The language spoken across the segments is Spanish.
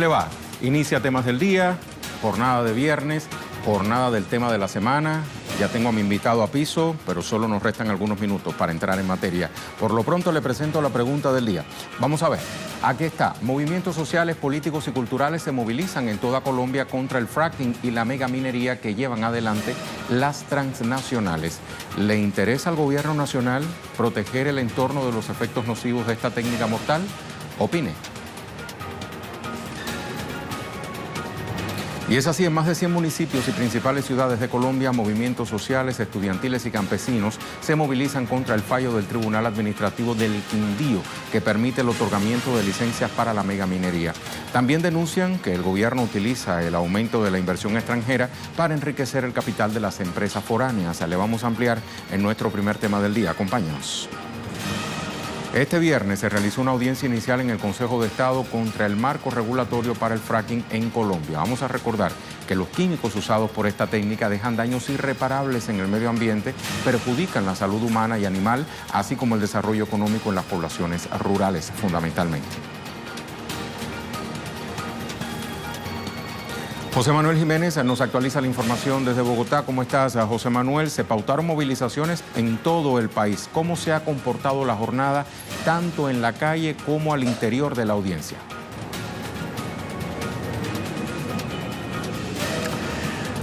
le va? Inicia temas del día, jornada de viernes, jornada del tema de la semana. Ya tengo a mi invitado a piso, pero solo nos restan algunos minutos para entrar en materia. Por lo pronto le presento la pregunta del día. Vamos a ver, aquí está. Movimientos sociales, políticos y culturales se movilizan en toda Colombia contra el fracking y la megaminería que llevan adelante las transnacionales. ¿Le interesa al gobierno nacional proteger el entorno de los efectos nocivos de esta técnica mortal? Opine. Y es así, en más de 100 municipios y principales ciudades de Colombia, movimientos sociales, estudiantiles y campesinos se movilizan contra el fallo del Tribunal Administrativo del Quindío, que permite el otorgamiento de licencias para la megaminería. También denuncian que el gobierno utiliza el aumento de la inversión extranjera para enriquecer el capital de las empresas foráneas. Le vamos a ampliar en nuestro primer tema del día. Acompáñanos. Este viernes se realizó una audiencia inicial en el Consejo de Estado contra el marco regulatorio para el fracking en Colombia. Vamos a recordar que los químicos usados por esta técnica dejan daños irreparables en el medio ambiente, perjudican la salud humana y animal, así como el desarrollo económico en las poblaciones rurales, fundamentalmente. José Manuel Jiménez nos actualiza la información desde Bogotá. ¿Cómo estás, José Manuel? Se pautaron movilizaciones en todo el país. ¿Cómo se ha comportado la jornada, tanto en la calle como al interior de la audiencia?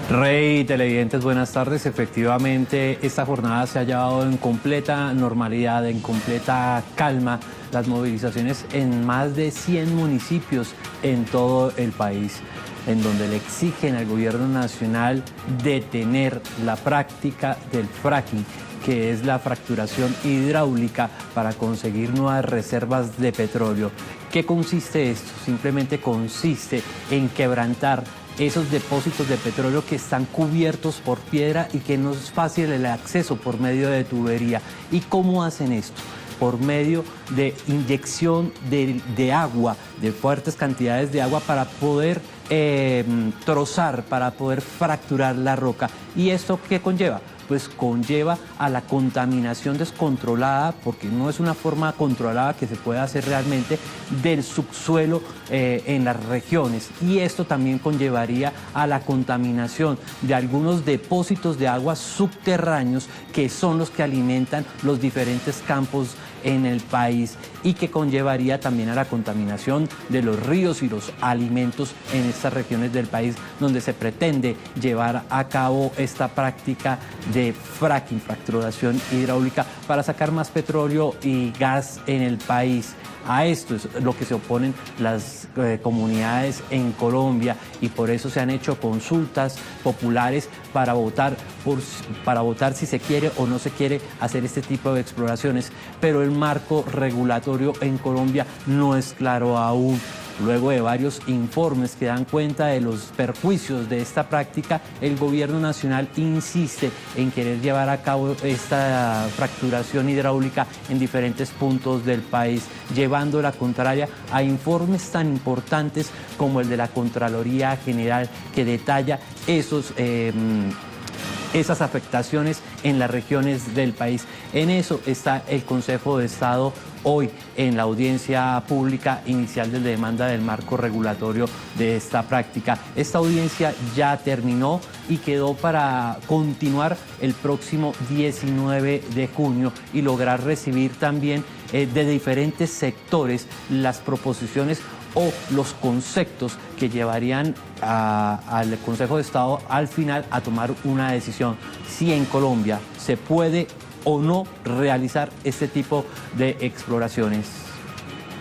Rey, televidentes, buenas tardes. Efectivamente, esta jornada se ha llevado en completa normalidad, en completa calma. Las movilizaciones en más de 100 municipios en todo el país, en donde le exigen al gobierno nacional detener la práctica del fracking, que es la fracturación hidráulica para conseguir nuevas reservas de petróleo. ¿Qué consiste esto? Simplemente consiste en quebrantar esos depósitos de petróleo que están cubiertos por piedra y que no es fácil el acceso por medio de tubería. ¿Y cómo hacen esto? Por medio de inyección de agua, de fuertes cantidades de agua para poder trozar, para poder fracturar la roca. ¿Y esto qué conlleva? Pues conlleva a la contaminación descontrolada, porque no es una forma controlada que se puede hacer realmente, del subsuelo en las regiones. Y esto también conllevaría a la contaminación de algunos depósitos de agua subterráneos, que son los que alimentan los diferentes campos en el país, y que conllevaría también a la contaminación de los ríos y los alimentos en estas regiones del país donde se pretende llevar a cabo esta práctica de fracking, fracturación hidráulica, para sacar más petróleo y gas en el país. A esto es lo que se oponen las comunidades en Colombia, y por eso se han hecho consultas populares para votar si se quiere o no se quiere hacer este tipo de exploraciones. Pero el marco regulatorio en Colombia no es claro aún. Luego de varios informes que dan cuenta de los perjuicios de esta práctica, el gobierno nacional insiste en querer llevar a cabo esta fracturación hidráulica en diferentes puntos del país, llevando la contraria a informes tan importantes como el de la Contraloría General, que detalla esas afectaciones en las regiones del país. En eso está el Consejo de Estado hoy, en la audiencia pública inicial de demanda del marco regulatorio de esta práctica. Esta audiencia ya terminó y quedó para continuar el próximo 19 de junio y lograr recibir también de diferentes sectores las proposiciones o los conceptos que llevarían al Consejo de Estado al final a tomar una decisión si en Colombia se puede o no realizar este tipo de exploraciones.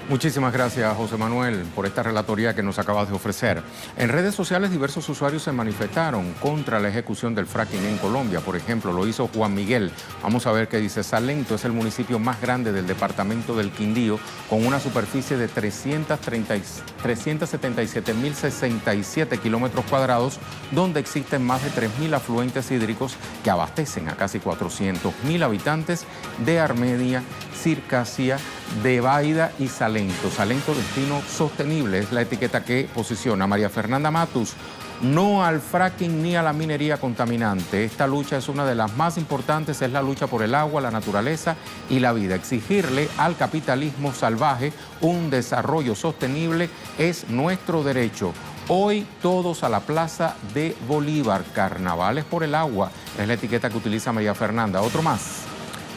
Muchísimas gracias, José Manuel, por esta relatoría que nos acabas de ofrecer. En redes sociales, diversos usuarios se manifestaron contra la ejecución del fracking en Colombia. Por ejemplo, lo hizo Juan Miguel. Vamos a ver qué dice. Salento es el municipio más grande del departamento del Quindío, con una superficie de 377.067 kilómetros cuadrados, donde existen más de 3.000 afluentes hídricos que abastecen a casi 400.000 habitantes de Armenia, Circasia, de Baida y Salento. Salento, destino sostenible, es la etiqueta que posiciona. María Fernanda Matus, No al fracking ni a la minería contaminante. Esta lucha es una de las más importantes, es la lucha por el agua, la naturaleza y la vida. Exigirle al capitalismo salvaje un desarrollo sostenible es nuestro derecho. Hoy todos a la Plaza de Bolívar. Carnavales por el agua es la etiqueta que utiliza María Fernanda. Otro más.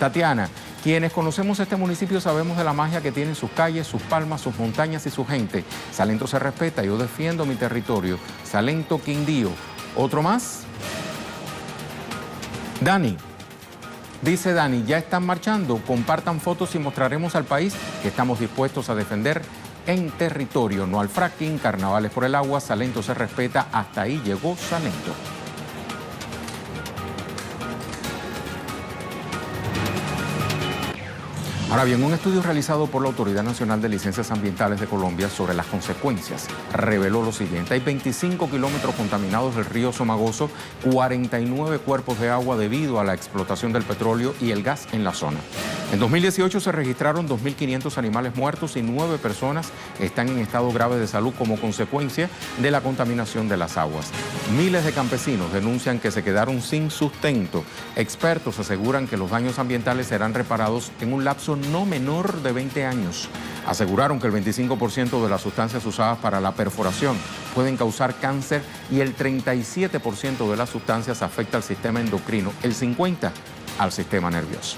Tatiana. Quienes conocemos este municipio sabemos de la magia que tienen sus calles, sus palmas, sus montañas y su gente. Salento se respeta, yo defiendo mi territorio. Salento Quindío. ¿Otro más? Dani. Dice Dani, ya están marchando, compartan fotos y mostraremos al país que estamos dispuestos a defender en territorio. No al fracking, carnavales por el agua, Salento se respeta, hasta ahí llegó Salento. Ahora bien, un estudio realizado por la Autoridad Nacional de Licencias Ambientales de Colombia sobre las consecuencias reveló lo siguiente. Hay 25 kilómetros contaminados del río Somagoso, 49 cuerpos de agua debido a la explotación del petróleo y el gas en la zona. En 2018 se registraron 2.500 animales muertos y 9 personas están en estado grave de salud como consecuencia de la contaminación de las aguas. Miles de campesinos denuncian que se quedaron sin sustento. Expertos aseguran que los daños ambientales serán reparados en un lapso no menor de 20 años. Aseguraron que el 25% de las sustancias usadas para la perforación pueden causar cáncer y el 37% de las sustancias afecta al sistema endocrino, el 50% al sistema nervioso.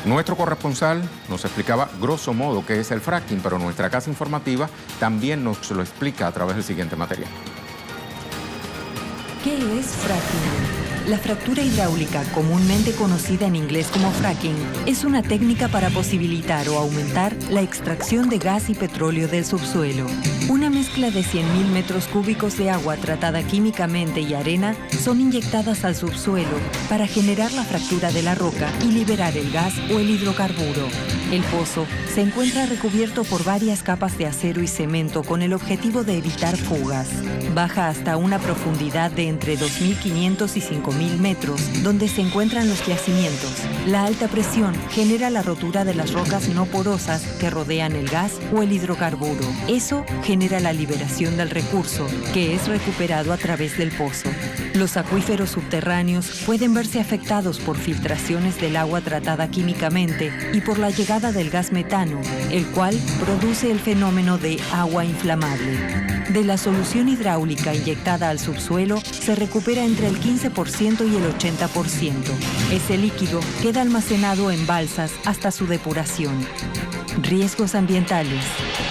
Nuestro corresponsal nos explicaba grosso modo qué es el fracking, pero nuestra casa informativa también nos lo explica a través del siguiente material. ¿Qué es fracking? La fractura hidráulica, comúnmente conocida en inglés como fracking, es una técnica para posibilitar o aumentar la extracción de gas y petróleo del subsuelo. Una mezcla de 100.000 metros cúbicos de agua tratada químicamente y arena son inyectadas al subsuelo para generar la fractura de la roca y liberar el gas o el hidrocarburo. El pozo se encuentra recubierto por varias capas de acero y cemento con el objetivo de evitar fugas. Baja hasta una profundidad de entre 2.500 y 5.000 metros, donde se encuentran los yacimientos. La alta presión genera la rotura de las rocas no porosas que rodean el gas o el hidrocarburo. Eso genera la liberación del recurso, que es recuperado a través del pozo. Los acuíferos subterráneos pueden verse afectados por filtraciones del agua tratada químicamente y por la llegada del gas metano, el cual produce el fenómeno de agua inflamable. De la solución hidráulica inyectada al subsuelo se recupera entre el 15% y el 80%. Ese líquido queda almacenado en balsas hasta su depuración. Riesgos ambientales.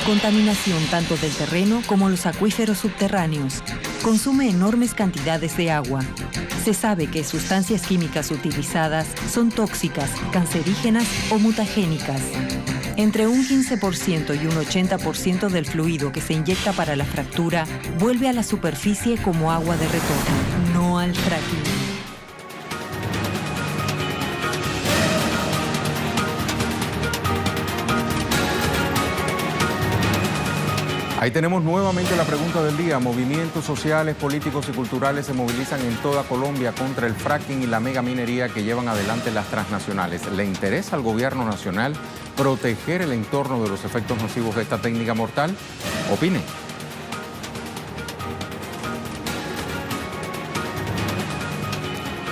Contaminación tanto del terreno como los acuíferos subterráneos. Consume enormes cantidades de agua. Se sabe que sustancias químicas utilizadas son tóxicas, cancerígenas o mutagénicas. Entre un 15% y un 80% del fluido que se inyecta para la fractura vuelve a la superficie como agua de retorno, no al fracking. Ahí tenemos nuevamente la pregunta del día. Movimientos sociales, políticos y culturales se movilizan en toda Colombia contra el fracking y la megaminería que llevan adelante las transnacionales. ¿Le interesa al gobierno nacional proteger el entorno de los efectos nocivos de esta técnica mortal? Opine.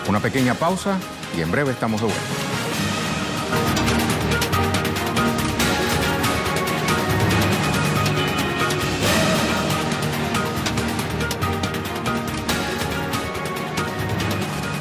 Una pequeña pausa y en breve estamos de vuelta.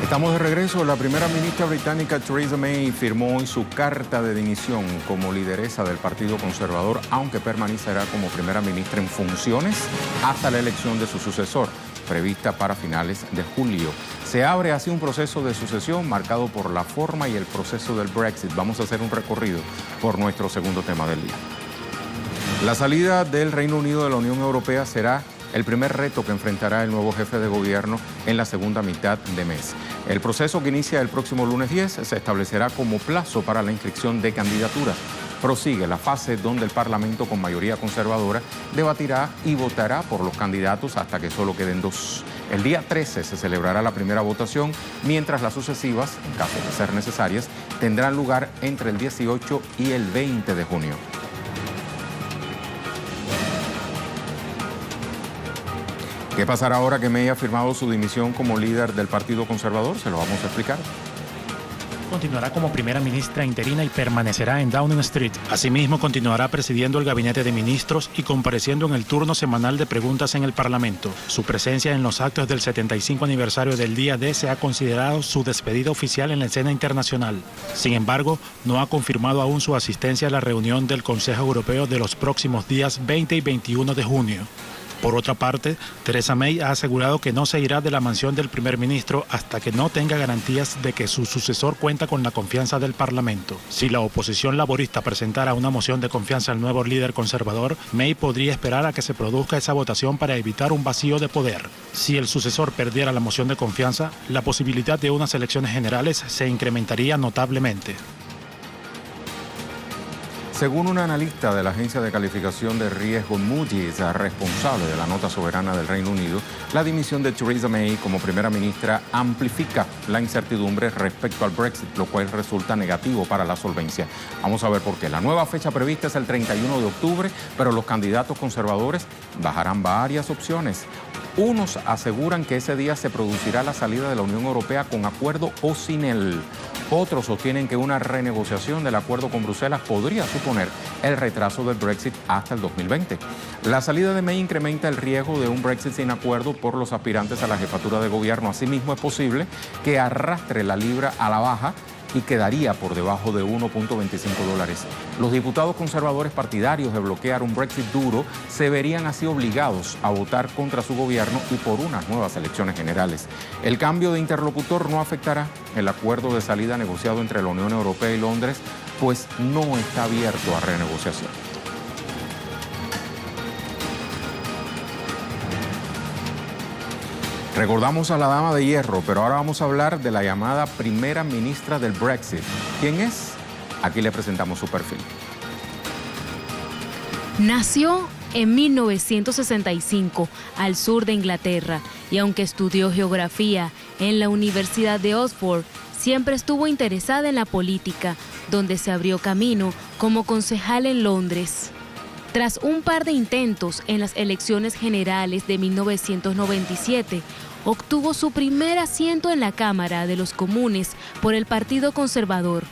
Estamos de regreso. La primera ministra británica Theresa May firmó hoy su carta de dimisión como lideresa del Partido Conservador, aunque permanecerá como primera ministra en funciones hasta la elección de su sucesor, prevista para finales de julio. Se abre así un proceso de sucesión marcado por la forma y el proceso del Brexit. Vamos a hacer un recorrido por nuestro segundo tema del día. La salida del Reino Unido de la Unión Europea será el primer reto que enfrentará el nuevo jefe de gobierno en la segunda mitad de mes. El proceso, que inicia el próximo lunes 10, se establecerá como plazo para la inscripción de candidaturas. Prosigue la fase donde el Parlamento, con mayoría conservadora, debatirá y votará por los candidatos hasta que solo queden 2. El día 13 se celebrará la primera votación, mientras las sucesivas, en caso de ser necesarias, tendrán lugar entre el 18 y el 20 de junio. ¿Qué pasará ahora que May ha firmado su dimisión como líder del Partido Conservador? Se lo vamos a explicar. Continuará como primera ministra interina y permanecerá en Downing Street. Asimismo, continuará presidiendo el gabinete de ministros y compareciendo en el turno semanal de preguntas en el Parlamento. Su presencia en los actos del 75 aniversario del Día D se ha considerado su despedida oficial en la escena internacional. Sin embargo, no ha confirmado aún su asistencia a la reunión del Consejo Europeo de los próximos días 20 y 21 de junio. Por otra parte, Theresa May ha asegurado que no se irá de la mansión del primer ministro hasta que no tenga garantías de que su sucesor cuenta con la confianza del Parlamento. Si la oposición laborista presentara una moción de confianza al nuevo líder conservador, May podría esperar a que se produzca esa votación para evitar un vacío de poder. Si el sucesor perdiera la moción de confianza, la posibilidad de unas elecciones generales se incrementaría notablemente. Según un analista de la agencia de calificación de riesgo Moody's, responsable de la nota soberana del Reino Unido, la dimisión de Theresa May como primera ministra amplifica la incertidumbre respecto al Brexit, lo cual resulta negativo para la solvencia. Vamos a ver por qué. La nueva fecha prevista es el 31 de octubre, pero los candidatos conservadores bajarán varias opciones. Unos aseguran que ese día se producirá la salida de la Unión Europea con acuerdo o sin él. Otros sostienen que una renegociación del acuerdo con Bruselas podría suponer el retraso del Brexit hasta el 2020. La salida de May incrementa el riesgo de un Brexit sin acuerdo por los aspirantes a la jefatura de gobierno. Asimismo, es posible que arrastre la libra a la baja y quedaría por debajo de $1.25. Los diputados conservadores partidarios de bloquear un Brexit duro se verían así obligados a votar contra su gobierno y por unas nuevas elecciones generales. El cambio de interlocutor no afectará el acuerdo de salida negociado entre la Unión Europea y Londres, pues no está abierto a renegociación. Recordamos a la dama de hierro, pero ahora vamos a hablar de la llamada primera ministra del Brexit. ¿Quién es? Aquí le presentamos su perfil. Nació en 1965 al sur de Inglaterra y aunque estudió geografía en la Universidad de Oxford, siempre estuvo interesada en la política, donde se abrió camino como concejal en Londres. Tras un par de intentos en las elecciones generales de 1997, obtuvo su primer asiento en la Cámara de los Comunes por el Partido Conservador.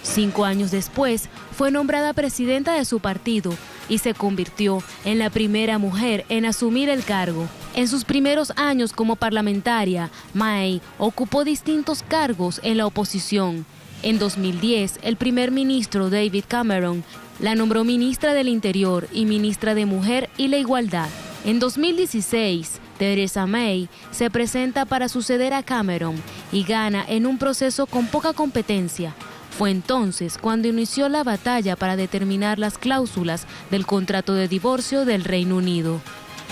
5 años después, fue nombrada presidenta de su partido y se convirtió en la primera mujer en asumir el cargo. En sus primeros años como parlamentaria, May ocupó distintos cargos en la oposición. En 2010, el primer ministro David Cameron la nombró ministra del Interior y ministra de Mujer y la Igualdad. En 2016, Theresa May se presenta para suceder a Cameron y gana en un proceso con poca competencia. Fue entonces cuando inició la batalla para determinar las cláusulas del contrato de divorcio del Reino Unido.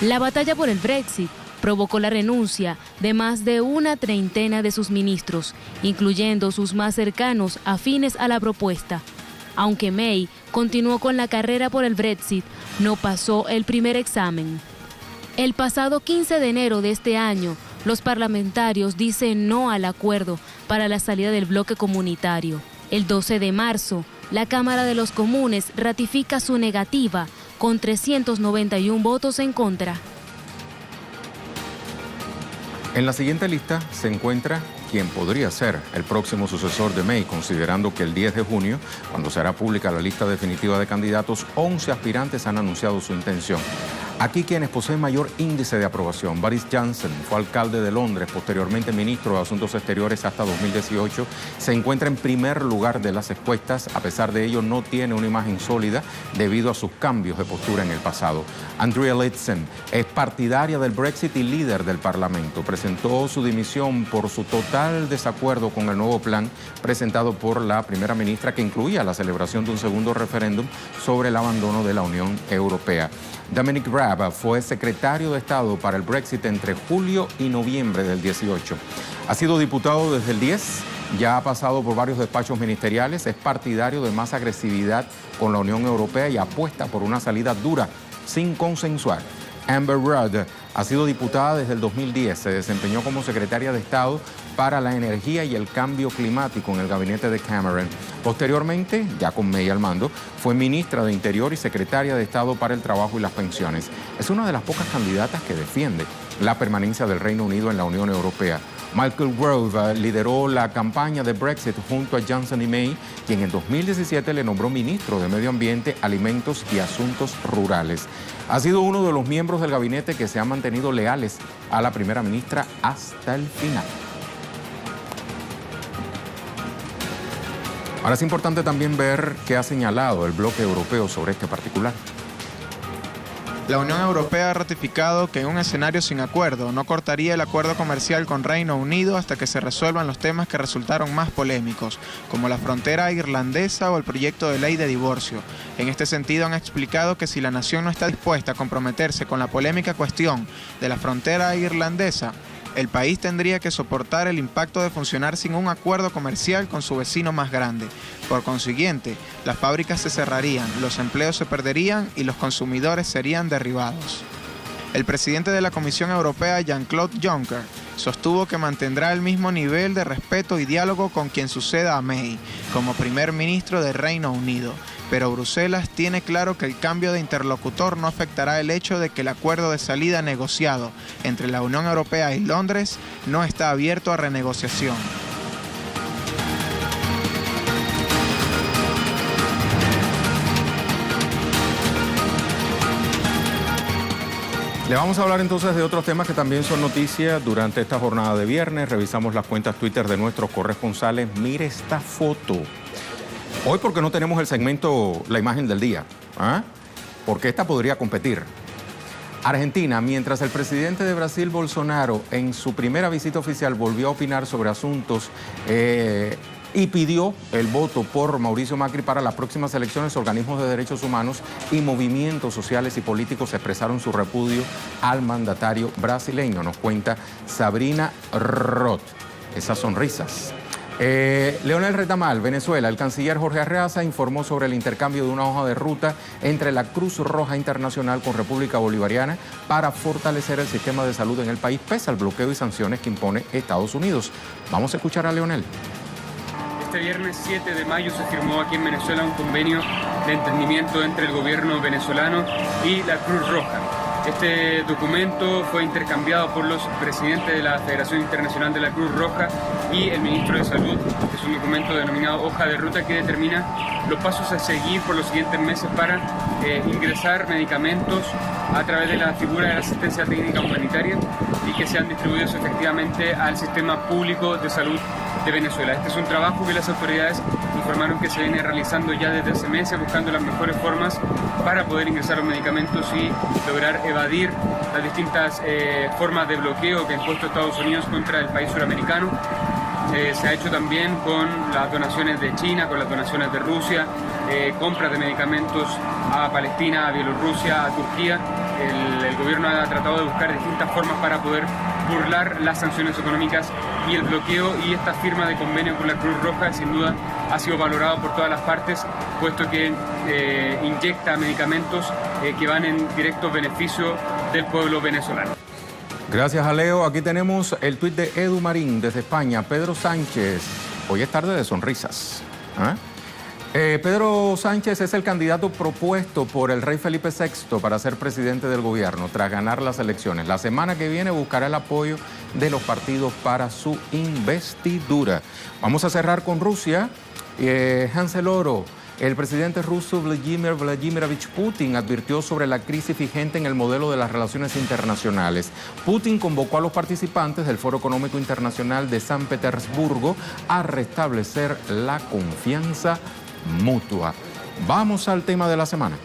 La batalla por el Brexit provocó la renuncia de más de una treintena de sus ministros, incluyendo sus más cercanos afines a la propuesta. Aunque May continuó con la carrera por el Brexit, no pasó el primer examen. El pasado 15 de enero de este año, los parlamentarios dicen no al acuerdo para la salida del bloque comunitario. El 12 de marzo, la Cámara de los Comunes ratifica su negativa con 391 votos en contra. En la siguiente lista se encuentra quien podría ser el próximo sucesor de May, considerando que el 10 de junio, cuando será pública la lista definitiva de candidatos, 11 aspirantes han anunciado su intención. Aquí quienes poseen mayor índice de aprobación. Boris Johnson fue alcalde de Londres, posteriormente ministro de Asuntos Exteriores hasta 2018. Se encuentra en primer lugar de las encuestas. A pesar de ello, no tiene una imagen sólida debido a sus cambios de postura en el pasado. Andrea Leadsom es partidaria del Brexit y líder del Parlamento. Presentó su dimisión por su total desacuerdo con el nuevo plan presentado por la primera ministra, que incluía la celebración de un segundo referéndum sobre el abandono de la Unión Europea. Dominic Raab fue secretario de Estado para el Brexit entre julio y noviembre del 18. Ha sido diputado desde el 10, ya ha pasado por varios despachos ministeriales, es partidario de más agresividad con la Unión Europea y apuesta por una salida dura, sin consensuar. Amber Rudd ha sido diputada desde el 2010, se desempeñó como secretaria de Estado para la energía y el cambio climático en el gabinete de Cameron. Posteriormente, ya con May al mando, fue ministra de Interior y secretaria de Estado para el Trabajo y las Pensiones. Es una de las pocas candidatas que defiende la permanencia del Reino Unido en la Unión Europea. Michael Gove lideró la campaña de Brexit junto a Johnson y May, quien en 2017 le nombró ministro de Medio Ambiente, Alimentos y Asuntos Rurales. Ha sido uno de los miembros del gabinete que se han mantenido leales a la primera ministra hasta el final. Ahora es importante también ver qué ha señalado el bloque europeo sobre este particular. La Unión Europea ha ratificado que en un escenario sin acuerdo no cortaría el acuerdo comercial con Reino Unido hasta que se resuelvan los temas que resultaron más polémicos, como la frontera irlandesa o el proyecto de ley de divorcio. En este sentido han explicado que si la nación no está dispuesta a comprometerse con la polémica cuestión de la frontera irlandesa, el país tendría que soportar el impacto de funcionar sin un acuerdo comercial con su vecino más grande. Por consiguiente, las fábricas se cerrarían, los empleos se perderían y los consumidores serían derribados. El presidente de la Comisión Europea, Jean-Claude Juncker, sostuvo que mantendrá el mismo nivel de respeto y diálogo con quien suceda a May como primer ministro del Reino Unido. Pero Bruselas tiene claro que el cambio de interlocutor no afectará el hecho de que el acuerdo de salida negociado entre la Unión Europea y Londres no está abierto a renegociación. Le vamos a hablar entonces de otros temas que también son noticias durante esta jornada de viernes. Revisamos las cuentas Twitter de nuestros corresponsales. Mire esta foto. Hoy porque no tenemos el segmento La Imagen del Día, porque esta podría competir. Argentina, mientras el presidente de Brasil, Bolsonaro, en su primera visita oficial volvió a opinar sobre asuntos y pidió el voto por Mauricio Macri para las próximas elecciones, organismos de derechos humanos y movimientos sociales y políticos expresaron su repudio al mandatario brasileño. Nos cuenta Sabrina Roth. Esas sonrisas. Leonel Retamal, Venezuela. El canciller Jorge Arreaza informó sobre el intercambio de una hoja de ruta entre la Cruz Roja Internacional con República Bolivariana para fortalecer el sistema de salud en el país pese al bloqueo y sanciones que impone Estados Unidos. Vamos a escuchar a Leonel. Este viernes 7 de mayo se firmó aquí en Venezuela un convenio de entendimiento entre el gobierno venezolano y la Cruz Roja. Este documento fue intercambiado por los presidentes de la Federación Internacional de la Cruz Roja y el ministro de Salud. Es un documento denominado Hoja de Ruta que determina los pasos a seguir por los siguientes meses para ingresar medicamentos a través de la figura de la asistencia técnica humanitaria y que sean distribuidos efectivamente al sistema público de salud de Venezuela. Este es un trabajo que las autoridades informaron que se viene realizando ya desde hace meses, buscando las mejores formas para poder ingresar los medicamentos y lograr evadir las distintas formas de bloqueo que ha impuesto Estados Unidos contra el país suramericano. Se ha hecho también con las donaciones de China, con las donaciones de Rusia, compras de medicamentos a Palestina, a Bielorrusia, a Turquía. El gobierno ha tratado de buscar distintas formas para poder burlar las sanciones económicas y el bloqueo, y esta firma de convenio con la Cruz Roja sin duda ha sido valorado por todas las partes, puesto que inyecta medicamentos que van en directo beneficio del pueblo venezolano. Gracias a Leo. Aquí tenemos el tuit de Edu Marín desde España. Pedro Sánchez, hoy es tarde de sonrisas. Pedro Sánchez es el candidato propuesto por el rey Felipe VI para ser presidente del gobierno tras ganar las elecciones. La semana que viene buscará el apoyo de los partidos para su investidura. Vamos a cerrar con Rusia. Hansel Oro. El presidente ruso Vladimir Vladimirovich Putin advirtió sobre la crisis vigente en el modelo de las relaciones internacionales. Putin convocó a los participantes del Foro Económico Internacional de San Petersburgo a restablecer la confianza mutua. Vamos al tema de la semana.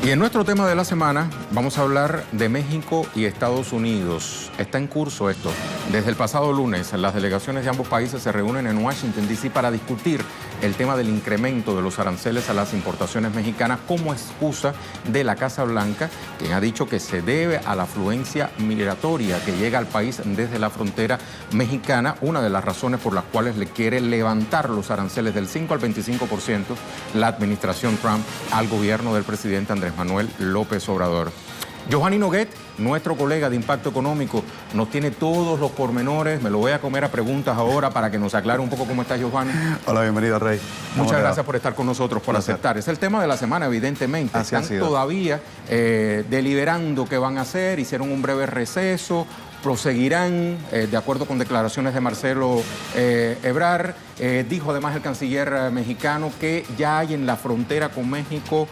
Y en nuestro tema de la semana vamos a hablar de México y Estados Unidos. Está en curso esto. Desde el pasado lunes, las delegaciones de ambos países se reúnen en Washington, D.C. para discutir el tema del incremento de los aranceles a las importaciones mexicanas como excusa de la Casa Blanca, quien ha dicho que se debe a la afluencia migratoria que llega al país desde la frontera mexicana, una de las razones por las cuales le quiere levantar los aranceles del 5 al 25% la administración Trump al gobierno del presidente Andrés Manuel López Obrador. Johanny Noguet, nuestro colega de Impacto Económico, nos tiene todos los pormenores. Me lo voy a comer a preguntas ahora para que nos aclare un poco cómo estás, Johanny. Hola, bienvenido, Rey. Muchas gracias por estar con nosotros, por aceptar. Es el tema de la semana, evidentemente. Así Están todavía deliberando qué van a hacer, hicieron un breve receso, proseguirán, de acuerdo con declaraciones de Marcelo Ebrard. Dijo además el canciller mexicano que ya hay en la frontera con México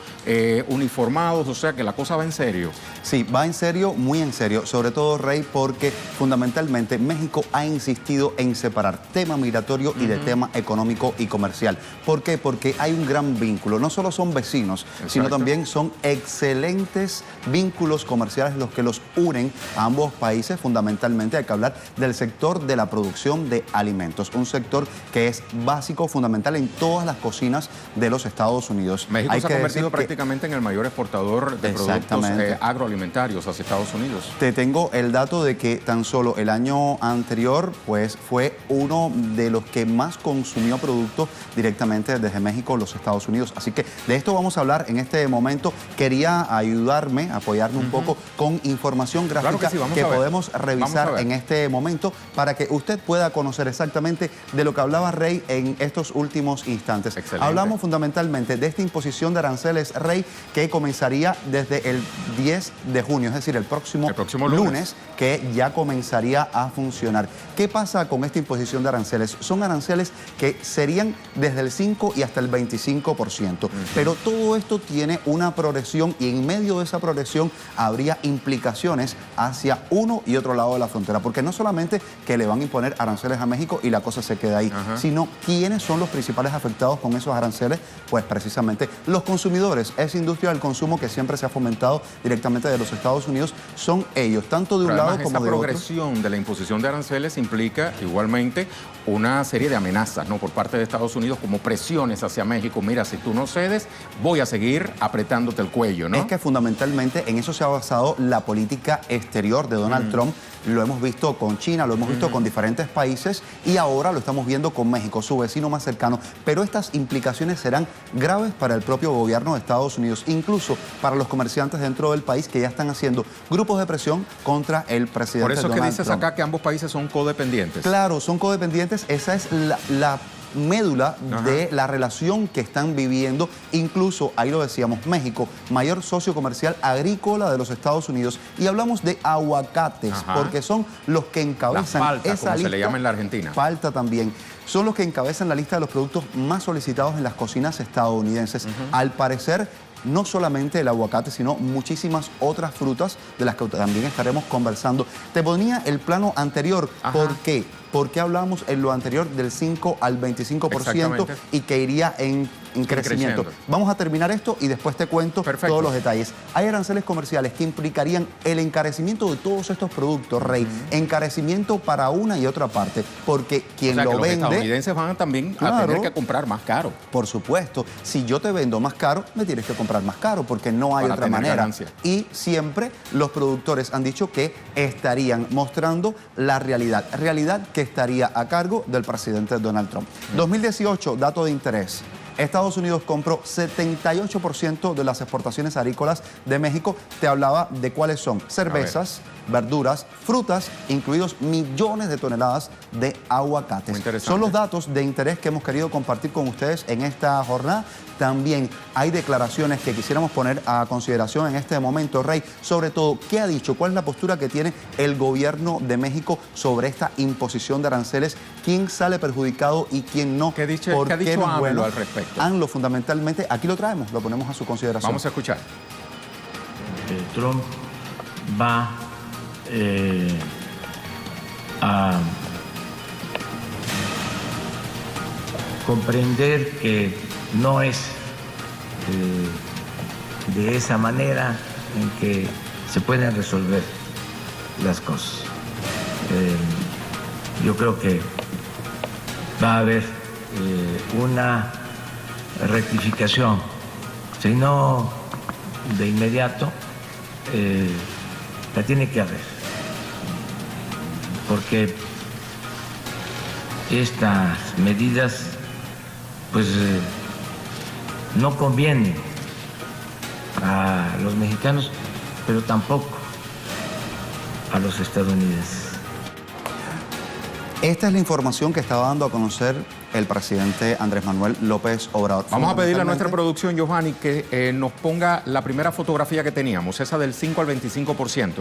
uniformados, o sea que la cosa va en serio. Sí, va en serio, muy en serio, sobre todo, Rey, porque fundamentalmente México ha insistido en separar tema migratorio y de tema económico y comercial. ¿Por qué? Porque hay un gran vínculo. No solo son vecinos, sino también son excelentes vínculos comerciales los que los unen a ambos países. Fundamentalmente hay que hablar del sector de la producción de alimentos, un sector que es básico, fundamental en todas las cocinas de los Estados Unidos. México se ha convertido prácticamente en el mayor exportador de productos agroalimentarios hacia Estados Unidos. Te tengo el dato de que tan solo el año anterior pues fue uno de los que más consumió productos directamente desde México a los Estados Unidos. Así que de esto vamos a hablar en este momento. Quería apoyarme un poco con información gráfica que podemos revisar en este momento para que usted pueda conocer exactamente de lo que hablaba Rey en estos últimos instantes. Excelente. Hablamos fundamentalmente de esta imposición de aranceles, Rey, que comenzaría desde el 10 de junio, es decir, el próximo lunes, que ya comenzaría a funcionar. ¿Qué pasa con esta imposición de aranceles? Son aranceles que serían desde el 5 y hasta el 25%. Pero todo esto tiene una progresión y en medio de esa progresión habría implicaciones hacia uno y otro lado de la frontera. Porque no solamente que le van a imponer aranceles a México y la cosa se queda ahí, sino quiénes son los principales afectados con esos aranceles, pues precisamente los consumidores. Esa industria del consumo que siempre se ha fomentado directamente de los Estados Unidos, son ellos, tanto de un lado como de otro. Esa progresión de la imposición de aranceles implica igualmente una serie de amenazas, ¿no?, por parte de Estados Unidos, como presiones hacia México. Mira, si tú no cedes, voy a seguir apretándote el cuello, ¿no? Es que fundamentalmente en eso se ha basado la política exterior de Donald Trump. Lo hemos visto con China, lo hemos visto con diferentes países y ahora lo estamos viendo con México, su vecino más cercano. Pero estas implicaciones serán graves para el propio gobierno de Estados Unidos, incluso para los comerciantes dentro del país que ya están haciendo grupos de presión contra el presidente Donald Trump. Por eso que dices acá que ambos países son codependientes. Claro, son codependientes. Esa es la médula de la relación que están viviendo. Incluso, ahí lo decíamos, México, mayor socio comercial agrícola de los Estados Unidos. Y hablamos de aguacates, porque son los que encabezan palta, esa como lista. Se le llama en la Argentina. Palta también. Son los que encabezan la lista de los productos más solicitados en las cocinas estadounidenses. Al parecer, no solamente el aguacate, sino muchísimas otras frutas de las que también estaremos conversando. Te ponía el plano anterior. ¿Por qué? Porque hablábamos en lo anterior del 5 al 25% y que iría en crecimiento. Vamos a terminar esto y después te cuento todos los detalles. Hay aranceles comerciales que implicarían el encarecimiento de todos estos productos, Rey. Encarecimiento para una y otra parte, porque quien lo vende... Los estadounidenses van también a tener que comprar más caro. Por supuesto. Si yo te vendo más caro, me tienes que comprar más caro, porque no hay otra manera. Ganancia. Y siempre los productores han dicho que estarían mostrando la realidad. Realidad que estaría a cargo del presidente Donald Trump. 2018, dato de interés. Estados Unidos compró 78% de las exportaciones agrícolas de México. Te hablaba de cuáles son: cervezas, verduras, frutas, incluidos millones de toneladas de aguacates. Son los datos de interés que hemos querido compartir con ustedes en esta jornada. También hay declaraciones que quisiéramos poner a consideración en este momento, Rey. Sobre todo, ¿qué ha dicho? ¿Cuál es la postura que tiene el gobierno de México sobre esta imposición de aranceles? ¿Quién sale perjudicado y quién no? ¿Qué ha dicho AMLO al respecto? AMLO, fundamentalmente, aquí lo traemos, lo ponemos a su consideración. Vamos a escuchar. Trump va a comprender que no es de esa manera en que se pueden resolver las cosas. Yo creo que va a haber una rectificación, si no de inmediato, la tiene que haber, porque estas medidas pues no convienen a los mexicanos, pero tampoco a los estadounidenses. Esta es la información que estaba dando a conocer el presidente Andrés Manuel López Obrador. Vamos a pedirle a nuestra producción, Giovanni, que nos ponga la primera fotografía que teníamos, esa del 5 al 25%,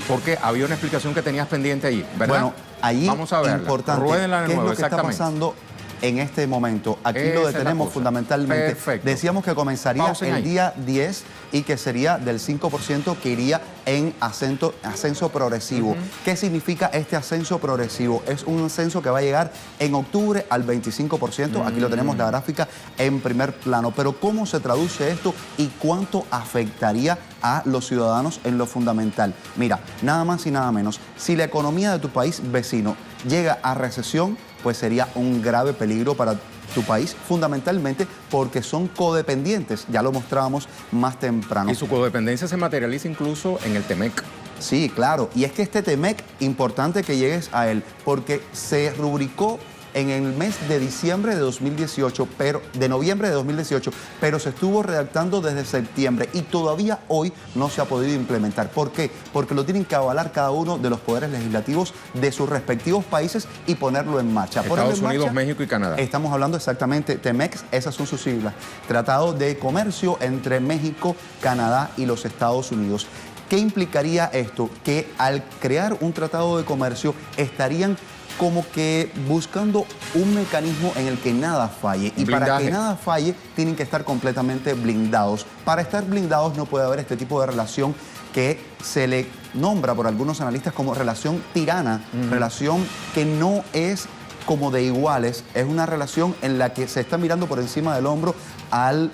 porque había una explicación que tenías pendiente ahí, ¿verdad? Bueno, ahí vamos a verla. Importante, Ruédenla de ¿qué nuevo, es lo que está pasando en este momento? Aquí Esa lo es la detenemos cosa. fundamentalmente. Perfecto. Decíamos que comenzaría Pausen el ahí. día 10 y que sería del 5% que iría en ascenso progresivo. ¿Qué significa este ascenso progresivo? Es un ascenso que va a llegar en octubre al 25%. Aquí lo tenemos la gráfica en primer plano. Pero ¿cómo se traduce esto y cuánto afectaría a los ciudadanos en lo fundamental? Mira, nada más y nada menos. Si la economía de tu país vecino llega a recesión, pues sería un grave peligro para tu país, fundamentalmente porque son codependientes, ya lo mostrábamos más temprano. Y su codependencia se materializa incluso en el TEMEC. Sí, claro, y es que este TEMEC, importante que llegues a él, porque se rubricó en el mes de diciembre de 2018, de noviembre de 2018, pero se estuvo redactando desde septiembre y todavía hoy no se ha podido implementar. ¿Por qué? Porque lo tienen que avalar cada uno de los poderes legislativos de sus respectivos países y ponerlo en marcha. Estados Unidos, México y Canadá. Estamos hablando exactamente TEMEX, esas son sus siglas. Tratado de Comercio entre México, Canadá y los Estados Unidos. ¿Qué implicaría esto? Que al crear un tratado de comercio estarían como que buscando un mecanismo en el que nada falle. Y para que nada falle, tienen que estar completamente blindados. Para estar blindados no puede haber este tipo de relación que se le nombra por algunos analistas como relación tirana, relación que no es como de iguales, es una relación en la que se está mirando por encima del hombro al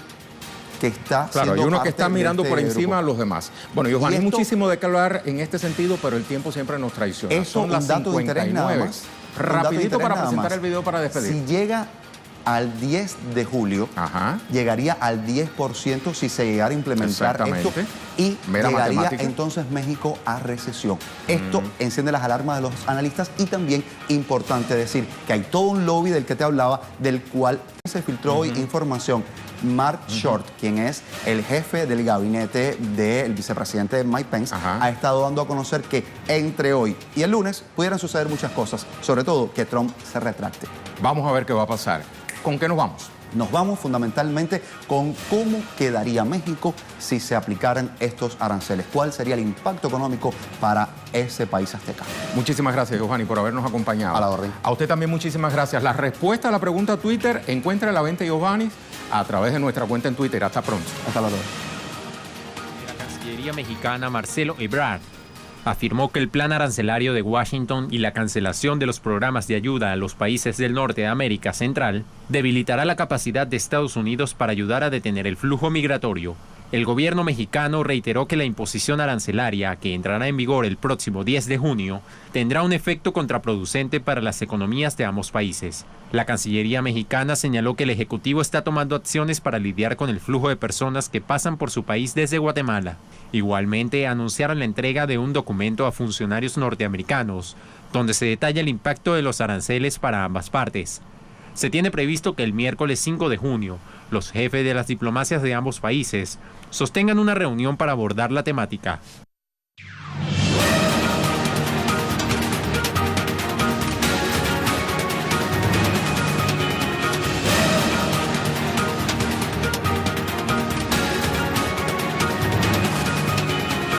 que está claro, hay uno que está mirando por encima grupo. a los demás. Bueno, Giovanni, hay esto, muchísimo de qué hablar en este sentido, pero el tiempo siempre nos traiciona. Eso, son las un dato 59. de interés nada más. Rapidito para presentar el video para despedir. Si llega al 10 de julio, llegaría al 10% si se llegara a implementar esto y llegaría entonces México a recesión. Esto enciende las alarmas de los analistas y también importante decir que hay todo un lobby del que te hablaba, del cual se filtró hoy información. Mark Short, quien es el jefe del gabinete del vicepresidente Mike Pence, ha estado dando a conocer que entre hoy y el lunes pudieran suceder muchas cosas, sobre todo que Trump se retracte. Vamos a ver qué va a pasar. ¿Con qué nos vamos? Nos vamos fundamentalmente con cómo quedaría México si se aplicaran estos aranceles. ¿Cuál sería el impacto económico para ese país azteca? Muchísimas gracias, Giovanni, por habernos acompañado. A la orden. A usted también muchísimas gracias. La respuesta a la pregunta Twitter, encuentra la 20 Giovanni a través de nuestra cuenta en Twitter. Hasta pronto. Hasta luego. La Cancillería mexicana Marcelo Ebrard afirmó que el plan arancelario de Washington y la cancelación de los programas de ayuda a los países del norte de América Central debilitará la capacidad de Estados Unidos para ayudar a detener el flujo migratorio. El gobierno mexicano reiteró que la imposición arancelaria, que entrará en vigor el próximo 10 de junio, tendrá un efecto contraproducente para las economías de ambos países. La Cancillería mexicana señaló que el Ejecutivo está tomando acciones para lidiar con el flujo de personas que pasan por su país desde Guatemala. Igualmente, anunciaron la entrega de un documento a funcionarios norteamericanos, donde se detalla el impacto de los aranceles para ambas partes. Se tiene previsto que el miércoles 5 de junio, los jefes de las diplomacias de ambos países sostengan una reunión para abordar la temática.